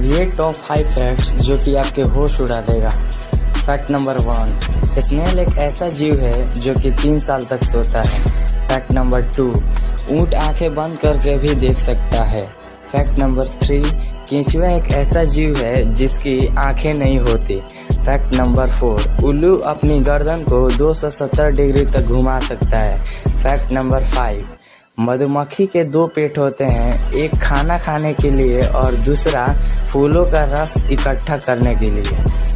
ये top 5 facts जो कि आपके होश उड़ा देगा। फैक्ट नंबर 1, स्नेल एक ऐसा जीव है जो कि 3 साल तक सोता है। फैक्ट नंबर 2, ऊँट आंखें बंद करके भी देख सकता है। फैक्ट नंबर 3, केंचुआ एक ऐसा जीव है जिसकी आंखें नहीं होती। फैक्ट नंबर 4, उल्लू अपनी गर्दन को 270 डिग्री तक घुमा सकता है। फैक्ट नंबर 5, मधुमक्खी के 2 पेट होते हैं, एक खाना खाने के लिए और दूसरा फूलों का रस इकट्ठा करने के लिए।